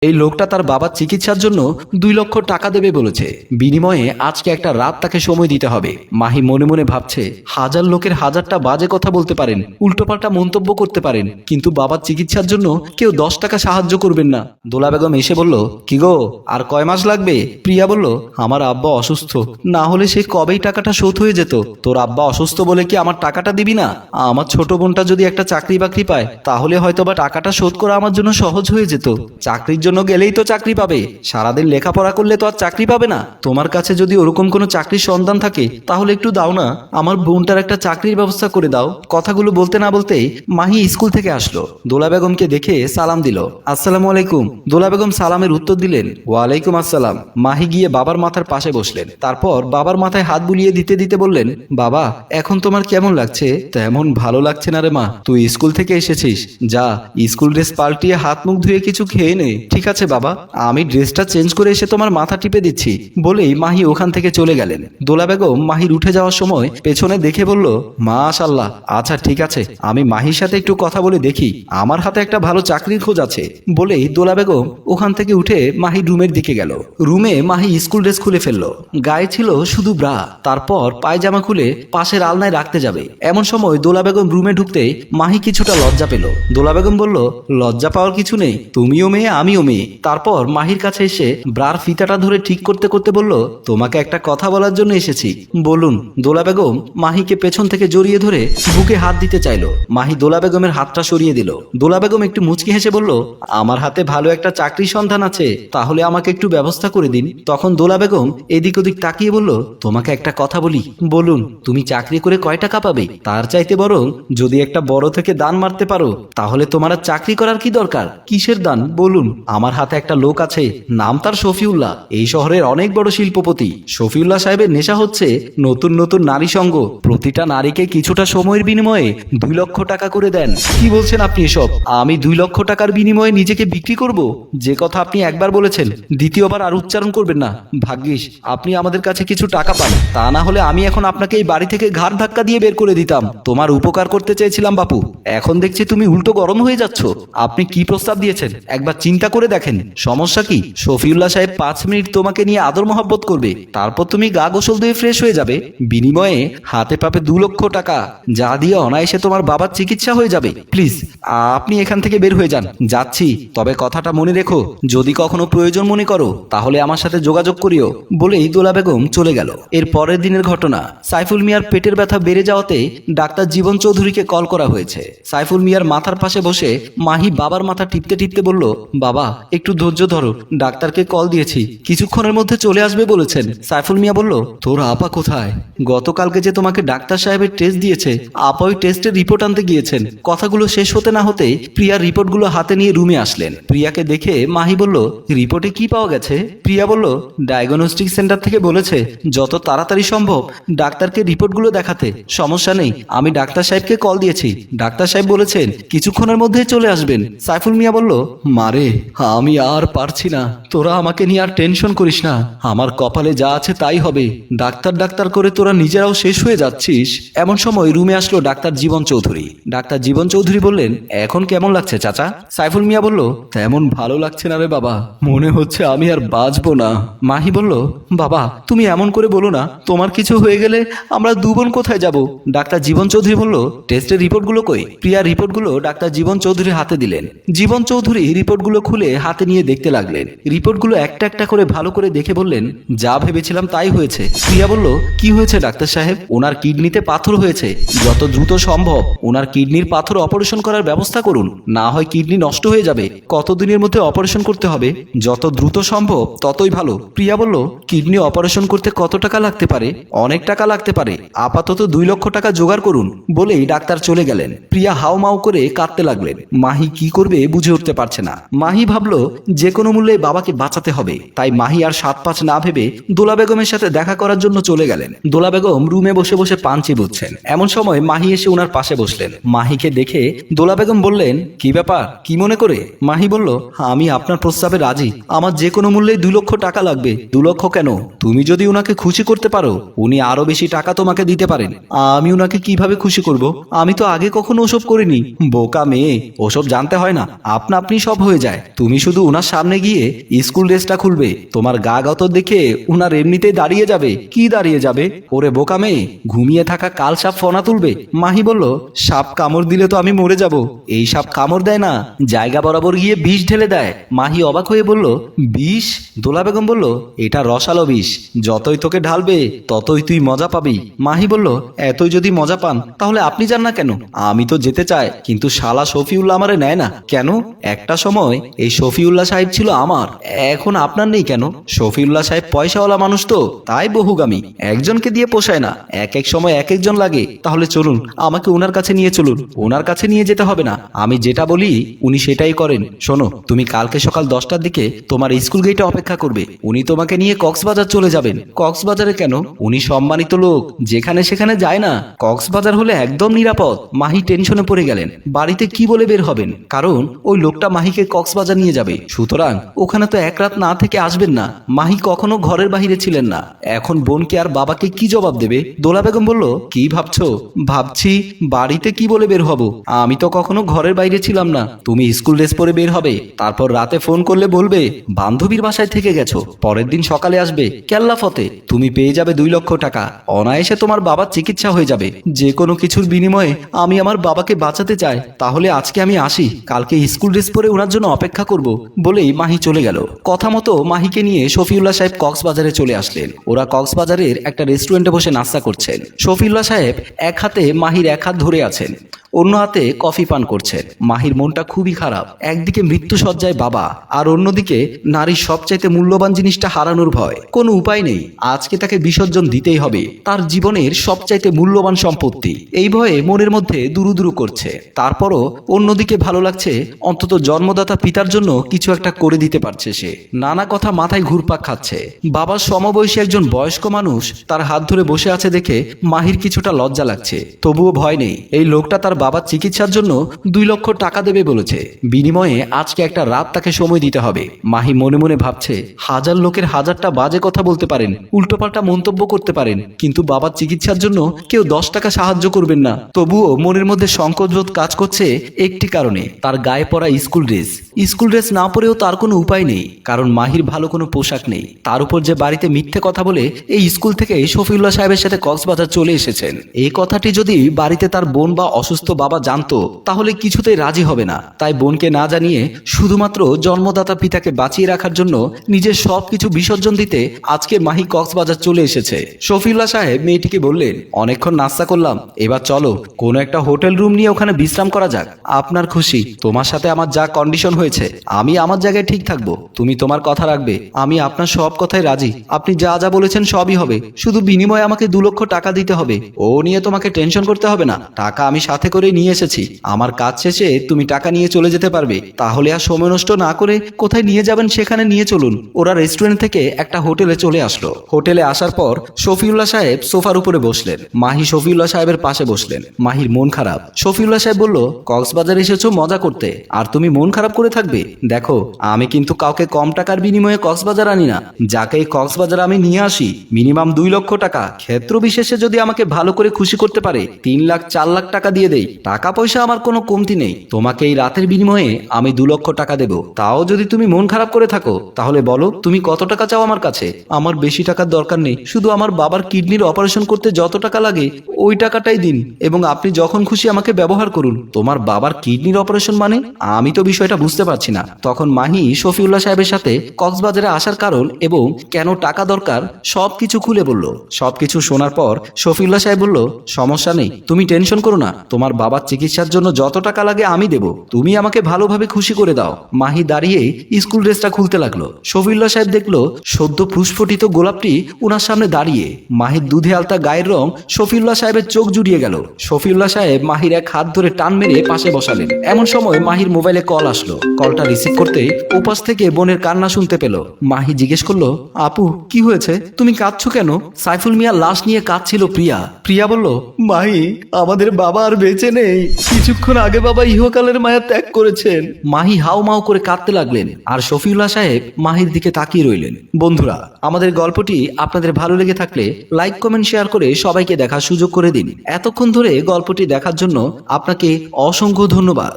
এই লোকটা তার বাবার চিকিৎসার জন্য 2 লক্ষ টাকা দেবে বলেছে। বিনিময়ে আজকে একটা রাত তাকে সময় দিতে হবে। মাহি মনে মনে ভাবছে, হাজার লোকের হাজারটা বাজে কথা বলতে পারেন, উল্টোপাল্টা মন্তব্য করতে পারেন, কিন্তু বাবার চিকিৎসার জন্য কেউ 10 টাকা সাহায্য করবেন না। দোলা বেগম এসে বলল, কি গো, আর কয় মাস লাগবে? প্রিয়া বলল, আমার আব্বা অসুস্থ, না হলে সে কবেই টাকাটা শোধ হয়ে যেত। তোর আব্বা অসুস্থ বলে কি আমার টাকাটা দিবি না? আমার ছোট বোনটা যদি একটা চাকরি বাকরি পায় তাহলে হয়তোবা টাকাটা শোধ করা আমার জন্য সহজ হয়ে যেত। চাকরির জন্য গেলেই তো চাকরি পাবে, সারাদিন লেখাপড়া করলে তো আর চাকরি পাবে না। তোমার কাছে যদি ওরকম কোনো চাকরির সন্ধান থাকে তাহলে একটু দাও না, আমার বোনটার একটা চাকরির ব্যবস্থা করে দাও। কথাগুলো বলতে না বলতেই মাহি স্কুল থেকে আসলো। দোলা বেগমকে দেখে সালাম দিল, আসসালামু আলাইকুম। দোলা বেগম সালামের উত্তর দিলেন, ওয়ালাইকুম আসসালাম। মাহি গিয়ে বাবার মাথার পাশে বসলেন। তারপর বাবার মাথায় হাত বুলিয়ে দিতে দিতে বললেন, বাবা এখন তোমার কেমন লাগছে? তেমন ভালো লাগছে না রে মা, তুই স্কুল থেকে এসেছিস, যা স্কুল ড্রেস পাল্টিয়ে হাত মুখ ধুয়ে কিছু খেয়ে নে। ঠিক আছে বাবা, আমি ড্রেসটা চেঞ্জ করে এসে তোমার মাথা টিপে দিচ্ছি, বলেই মাহি ওখান থেকে চলে গেলেন। দোলা বেগম মাহির উঠে যাওয়ার সময় পেছনে দেখে বলল, মাশাআল্লাহ, আচ্ছা ঠিক আছে, আমি মাহির সাথে একটু কথা বলে দেখি, আমার হাতে একটা ভালো চাকরির খোঁজ আছে। বলেই দোলা বেগম ওখান থেকে উঠে মাহির রুমের দিকে গেল। রুমে মাহি স্কুল ড্রেস খুলে ফেললো, গায়ে ছিল শুধু ব্রা। তারপর পায়জামা খুলে পাশের আলনায় রাখতে যাবে, এমন সময় দোলা বেগম রুমে ঢুকতেই মাহি কিছুটা লজ্জা পেল। দোলা বেগম বলল, লজ্জা পাওয়ার কিছু নেই, তুমিও মেয়ে আমিও মেয়ে। তারপর মাহির কাছে এসে ব্রার ফিতাটা ধরে ঠিক করতে করতে বলল, তোমাকে একটা কথা বলার জন্য এসেছি। বলুন। দোলা বেগম মাহিকে পেছন থেকে জড়িয়ে ধরে বুকে হাত দিতে চাইল। মাহি দোলা বেগমের হাতটা সরিয়ে দিল। দোলা বেগম একটু মুচকি হেসে বলল, আমার হাতে ভালো একটা চাকরির সন্ধান আছে, তাহলে আমাকে একটু ব্যবস্থা করে দিন। তখন দোলা বেগম এদিক ওদিক তাকিয়ে বলল, তোমাকে একটা কথা বলি। বলুন। তুমি চাকরি করে কয় টাকা পাবে? তার চাইতে বরং যদি একটা বড় থেকে দান মারতে পারো তাহলে তোমার আর চাকরি করার কি দরকার? কিসের দান বলুন? আমার হাতে একটা লোক আছে, নাম তার শফিউল্লাহ, এই শহরের অনেক বড় শিল্পপতি। শফিউল্লাহ সাহেবের নেশা হচ্ছে নতুন নতুন নারী সঙ্গ, প্রতিটা নারীকে কিছুটা সময়ের বিনিময়ে 2 লক্ষ টাকা করে দেন। কি বলছেন আপনি এসব? আমি 2 লক্ষ টাকার বিনিময়ে নিজেকে বিক্রি করব? যে কথা আপনি একবার বলেছেন দ্বিতীয়বার আর উচ্চারণ করবেন না। ভাগ্যিস আপনি আমাদের কাছে কিছু টাকা পান, তা না হলে আমি এখন আপনাকে এই বাড়ি থেকে ঘাড় ধাক্কা দিয়ে বের করে দিতাম। তোমার উপকার করতে চেয়েছিলাম বাপু, এখন দেখছি তুমি উল্টো গরম হয়ে যাচ্ছ। আপনি কি প্রস্তাব দিয়েছেন একবার চিন্তা করে দেখেন। সমস্যা কি? শফিউল্লাহ সাহেব 5 মিনিট তোমাকে নিয়ে আদর মহব্বত করবে, তারপর তুমি গা গোসল দিয়ে ফ্রেশ হয়ে যাবে। বিনিময়ে হাতে পাবে 2 লক্ষ টাকা, যা দিয়ে অনায়াসে তোমার বাবার চিকিৎসা হয়ে যাবে। প্লিজ আপনি এখান থেকে বের হয়ে যান। যাচ্ছি, তবে কথাটা মনে রেখো, যদি কখনো প্রয়োজন মনে করো তাহলে আমার সাথে যোগাযোগ করিও। বলেই দোলা বেগম চলে গেল। এর পরের দিনের ঘটনা, সাইফুল মিয়ার পেটের ব্যথা বেড়ে যাওয়াতে ডাক্তার জীবন চৌধুরীকে কল করা হয়েছে। সাইফুল মিয়ার মাথার পাশে বসে মাহি বাবার মাথা টিপতে টিপতে বলল, বাবা একটু ধৈর্য ধরো, ডাক্তারকে কল দিয়েছি, কিছুক্ষণের মধ্যে চলে আসবে বলেছেন। সাইফুল মিয়া বলল, তোর আপা কোথায়? গতকালকে যে তোমাকে ডাক্তার সাহেবের টেস্ট দিয়েছে, আপা ওই টেস্টের রিপোর্ট আনতে গিয়েছেন। কথাগুলো শেষ হতে না হতেই প্রিয়ার রিপোর্টগুলো হাতে নিয়ে রুমে আসলেন। প্রিয়াকে দেখে মাহি বলল, রিপোর্টে কি পাওয়া গেছে? প্রিয়া বলল, ডায়াগনস্টিক সেন্টার থেকে বলেছে যত তাড়াতাড়ি সম্ভব ডাক্তারকে রিপোর্টগুলো দেখাতে। সমস্যা নেই, আমি ডাক্তার সাহেবকে কল দিয়েছি, ডাক্তার সাহেব বলেছেন কিছুক্ষণের মধ্যেই চলে আসবেন। সাইফুল মিয়া বলল, মারে আমি আর পারছি না, তোরা আমাকে নিয়ে আর টেনশন করিস না, আমার কপালে যা আছে তাই হবে। ডাক্তার ডাক্তার করে তোরা নিজেরাও শেষ হয়ে যাচ্ছিস। এমন সময় রুমে আসলো ডাক্তার জীবন চৌধুরী। ডাক্তার জীবন চৌধুরী বললেন, এখন কেমন লাগছে চাচা? সাইফুল মিয়া বলল, তেমন ভালো লাগছে না রে বাবা, মনে হচ্ছে আমি আর বাঁচবো না। মাহি বলল, বাবা তুমি এমন করে বলো না, তোমার কিছু হয়ে গেলে আমরা 2 বোন কোথায় যাব? ডাক্তার জীবন চৌধুরী বলল, টেস্টের রিপোর্টগুলো কই? প্রিয়ার রিপোর্টগুলো ডাক্তার জীবন চৌধুরীর হাতে দিলেন। জীবন চৌধুরী রিপোর্টগুলো খুলে হাতে নিয়ে দেখতে লাগলেন। রিপোর্টগুলো একটা একটা করে ভালো করে দেখে বললেন, যা ভেবেছিলাম তাই হয়েছে। প্রিয়া বলল, কি হয়েছে ডাক্তার সাহেব? ওনার কিডনিতে পাথর হয়েছে, যত দ্রুত সম্ভব ওনার কিডনির পাথর অপারেশন করার ব্যবস্থা করুন, না হয় কিডনি নষ্ট হয়ে যাবে। কতদিনের মধ্যে অপারেশন করতে হবে? যত দ্রুত সম্ভব ততই ভালো। প্রিয়া বলল, কিডনি অপারেশন করতে কত টাকা লাগতে পারে? অনেক টাকা লাগতে পারে, আপাতত 2 লক্ষ টাকা জোগাড় করুন। বলেই ডাক্তার চলে গেলেন। প্রিয়া হাউমাউ করে কাঁদতে লাগলেন। মাহি কি করবে বুঝে উঠতে পারছে না। মাহি ভাবলো যে কোনো মূল্যে বাবাকে বাঁচাতে হবে, তাই মাহি আর 7-5 না ভেবে দোলা বেগমের সাথে দেখা করার জন্য চলে গেলেন। দোলা বেগম রুমে বসে বসে পান চিবুচ্ছেন। এমন সময় মাহি এসে ওনার পাশে বসলেন। মাহিকে দেখে দোলা বেগম বললেন, কি ব্যাপার, কি মনে করে? মাহি বলল, আমি আপনার প্রস্তাবে রাজি, আমার যে কোনো মূল্যে 2 লক্ষ টাকা লাগবে। 2 লক্ষ কেন? তুমি যদি উনাকে খুশি করতে পারো উনি আরো বেশি টাকা তোমাকে দিতে পারেন। আমি উনাকে কিভাবে খুশি করব? আমি তো আগে কখনো ওসব করিনি। বোকা মেয়ে, ওসব জানতে হয় না, আপনা আপনি সব হয়ে যায়। তুমি তুমি শুধু উনার সামনে গিয়ে স্কুল ড্রেসটা খুলবে, তোমার গা গত দেখে উনার এমনিতেই দাঁড়িয়ে যাবে। কি দাঁড়িয়ে যাবে? ওরে বোকা মেয়ে, ঘুমিয়ে থাকা কাল সাপ ফনা তুলবে। মাহি বলল, সাপ কামড় দিলে তো আমি মরে যাব। এই সাপ কামড় দেয় না, জায়গা বরাবর গিয়ে বিষ ঢেলে দেয়। মাহি অবাক হয়ে বলল, বিষ? দোলা বেগম বলল, এটা রসালো বিষ, যতই তোকে ঢালবে ততই তুই মজা পাবি। মাহি বলল, এতই যদি মজা পান তাহলে আপনি যান না কেন? আমি তো যেতে চাই, কিন্তু শালা শফিউল্লাহ আমারে নেয় না কেন? একটা সময় এই শফিউল্লাহ সাহেব ছিল আমার, এখন আপনার নেই কেন? শফিউল্লাহ সাহেব পয়সাওয়ালা মানুষ তো, তাই বহুগামী, একজনকে দিয়ে পোষায় না, এক এক সময় এক একজন লাগে। তাহলে চলুন, আমাকে ওনার কাছে নিয়ে চলুন। ওনার কাছে নিয়ে যেতে হবে না, আমি যেটা বলি উনি সেটাই করেন। শোনো, তুমি কালকে সকাল 10টার দিকে তোমার স্কুল গেটে অপেক্ষা করবে। উনি তোমাকে নিয়ে কক্সবাজার চলে যাবেন। কক্সবাজারে কেন? উনি সম্মানিত লোক, যেখানে সেখানে যায় না। কক্সবাজার হলে একদম নিরাপদ। মাহি টেনশনে পড়ে গেলেন, বাড়িতে কি বলে বের হবেন, কারণ ওই লোকটা মাহিকে কক্সবাজার নিয়ে যাবে। সুতরাং ওখানে তো এক রাত না থেকে আসবেন না। মাহি কখনো ঘরের বাহিরে ছিলেন না, এখন বোনকে আর বাবাকে কি জবাব দেবে? দোলা বেগম বলল, কি ভাবছো? ভাবছি বাড়িতে কি বলে বের হব। আমি তো কখনো ঘরের বাইরে ছিলাম না। তুমি স্কুল ড্রেস পরে বের হবে, তারপর রাতে ফোন করলে বলবে বান্ধবীর বাসায় থেকে গেছো, পরের দিন সকালে আসবে কেল্লা ফতে। তুমি পেয়ে যাবে 2 লক্ষ টাকা, অনায়াসে তোমার বাবার চিকিৎসা হয়ে যাবে। যে কোনো কিছুর বিনিময়ে আমি আমার বাবাকে বাঁচাতে চাই। তাহলে আজকে আমি আসি, কালকে স্কুল ড্রেস পরে ওনার জন্য অপেক্ষা করব। বলেই মাহি চলে গেল। কথা মতো মাহিকে নিয়ে শফিউল্লাহ সাহেব কক্সবাজারে চলে আসলেন। ওরা কক্সবাজারের একটা রেস্টুরেন্টে বসে নাস্তা করছেন। শফিউল্লাহ সাহেব এক হাতে মাহির এক হাত ধরে আছেন, অন্য হাতে কফি পান করছেন। মাহির মনটা খুবই খারাপ। একদিকে মৃত্যু সজ্জায় বাবা, আর অন্যদিকে নারীর সবচাইতে মূল্যবান জিনিসটা হারানোর ভয়। কোনো উপায় নেই, আজকে তাকে বিসর্জন দিতেই হবে, তার জীবনের সবচাইতে মূল্যবান সম্পত্তি। এই ভয়ে মনের মধ্যে দুরুদুরু করছে। তারপরও অন্যদিকে ভালো লাগছে, অন্তত জন্মদাতা পিতার জন্য কিছু একটা করে দিতে পারছে সে। নানা কথা মাথায় ঘুরপাক খাচ্ছে। বাবার সমবয়সী একজন বয়স্ক মানুষ তার হাত ধরে বসে আছে দেখে মাহির কিছুটা লজ্জা লাগছে। তবুও ভয় নেই, এই লোকটা তার বাবার চিকিৎসার জন্য 2 লক্ষ টাকা দেবে বলেছে। বিনিময়ে আজকে একটা রাত তাকে সময় দিতে হবে। মাহি মনে মনে ভাবছে, হাজার লোকের হাজারটা বাজে কথা বলতে পারেন, উল্টোপাল্টা মন্তব্য করতে পারেন, কিন্তু বাবার চিকিৎসার জন্য কেউ 10 টাকা সাহায্য করবেন না। তবুও মনের মধ্যে সংকোচবোধ কাজ করছে একটি কারণে, তার গায়ে পরা স্কুল ড্রেস। স্কুল ড্রেস না পরেও তার কোনো উপায় নেই, কারণ মাহির ভালো কোনো পোশাক নেই। তার উপর যে বাড়িতে মিথ্যে কথা বলে এই স্কুল থেকে শফিউল্লাহ সাহেবের সাথে কক্সবাজার চলে এসেছেন, এই কথাটি যদি বাড়িতে তার বোন বা অসুস্থ বাবা জানতো তাহলে কিছুতেই রাজি হবে না। তাই বোনকে না জানিয়ে শুধুমাত্র জন্মদাতা পিতাকে বাঁচিয়ে রাখার জন্য নিজের সবকিছু বিসর্জন দিতে আজকে মাহি কক্সবাজার চলে এসেছে। শফিউল্লাহ সাহেব মেয়েটিকে বললেন, অনেকক্ষণ নাস্তা করলাম, এবার চলো কোনো একটা হোটেল রুম নিয়ে ওখানে বিশ্রাম করা যাক। আপনার খুশি, তোমার সাথে আমার যা কন্ডিশন হয়েছে আমি আমার জায়গায় ঠিক থাকবো, তুমি তোমার কথা রাখবে। আমি আপনার সব কথায় রাজি, আপনি যা যা বলেছেন সবই হবে, শুধু বিনিময়ে আমাকে 2 লক্ষ টাকা দিতে হবে। ও নিয়ে তোমাকে টেনশন করতে হবে না, টাকা আমি সাথে করে নিয়ে এসেছি। আমার কাজ শেষে তুমি টাকা নিয়ে চলে যেতে পারবে। তাহলে আর সময় নষ্ট না করে কোথায় নিয়ে যাবেন সেখানে নিয়ে চলুন। ওরা রেস্টুরেন্ট থেকে একটা হোটেলে চলে আসলো। হোটেলে আসার পর শফিউল্লাহ সাহেব সোফার উপরে বসলেন। মাহি শফিউল্লাহ সাহেবের পাশে বসলেন। মাহির মন খারাপ। শফিউল্লাহ সাহেব বলল, কক্সবাজার এসেছো মজা করতে, আর তুমি মন খারাপ করে থাকবে? দেখো, আমি কিন্তু কাউকে কম টাকার বিনিময়ে কক্সবাজার আনি না। যাকে কক্সবাজার আমি নিয়ে আসি মিনিমাম 2 লক্ষ টাকা। ক্ষেত্র বিশেষে যদি আমাকে ভালো করে খুশি করতে পারে 3 লাখ 4 লাখ টাকা দিয়ে দেই। টাকা পয়সা আমার কোনো কমতি নেই। তোমাকে এই রাতের বিনিময়ে আমি 2 লক্ষ টাকা দেব। তাও যদি তুমি মন খারাপ করে থাকো তাহলে বলো তুমি কত টাকা চাও আমার কাছে। আমার বেশি টাকার দরকার নেই, শুধু আমার বাবার কিডনির অপারেশন করতে যত টাকা লাগে ওই টাকাটাই দিন, এবং আপনি যখন খুশি আমাকে ব্যবহার করুন। তোমার বাবার কিডনির অপারেশন মানে? আমি তো বিষয়টা বুঝতে পারছি না। তখন মাহি শফিউল্লাহ সাহেবের সাথে কক্সবাজারে আসার কারণ এবং কেন টাকা দরকার সবকিছু খুলে বলল। সবকিছু শোনার পর শফিউল্লাহ সাহেব বলল, সমস্যা নেই, তুমি টেনশন করো না, তোমার বাবার চিকিৎসার জন্য যত টাকা লাগে আমি দেব, তুমি আমাকে ভালোভাবে খুশি করে দাও। মাহি দাঁড়িয়ে স্কুল ড্রেসটা খুলতে লাগলো। শফিউল্লাহ সাহেব দেখলো সদ্য প্রস্ফুটিত গোলাপটি উনার সামনে দাঁড়িয়ে। মাহির দুধে আলতা গায়ের রং শফিউল্লাহ সাহেবের চোখ জুড়িয়ে গেল। শফিউল্লাহ সাহেব মাহির এক হাত ধরে টান মেরে পাশে বসালেন। এমন সময় মাহির মোবাইলে কল আসলো। কলটা রিসিভ করতে ওপাশ থেকে বোনের কান্না শুনতে পেল। মাহি জিজ্ঞেস করলো, আপু কি হয়েছে, তুমি কাঁদছো কেন? সাইফুল মিয়ার লাশ নিয়ে কাঁদছিল প্রিয়া। প্রিয়া বলল, মাহি, আমাদের বাবা আর বেঁচে নেই, কিছুক্ষণ আগে বাবা ইহকালের মায়া ত্যাগ করেছেন। মাহি হাউ মাউ করে কাঁদতে লাগলেন, আর শফিউল্লাহ সাহেব মাহির দিকে তাকিয়ে রইলেন। বন্ধুরা, আমাদের গল্পটি আপনাদের ভালো লেগে থাকলে লাইক কমেন্ট শেয়ার করে সবাইকে দেখার সুযোগ করে দিন। এতক্ষণ ধরে গল্পটি দেখার জন্য আপনাকে অসংখ্য ধন্যবাদ।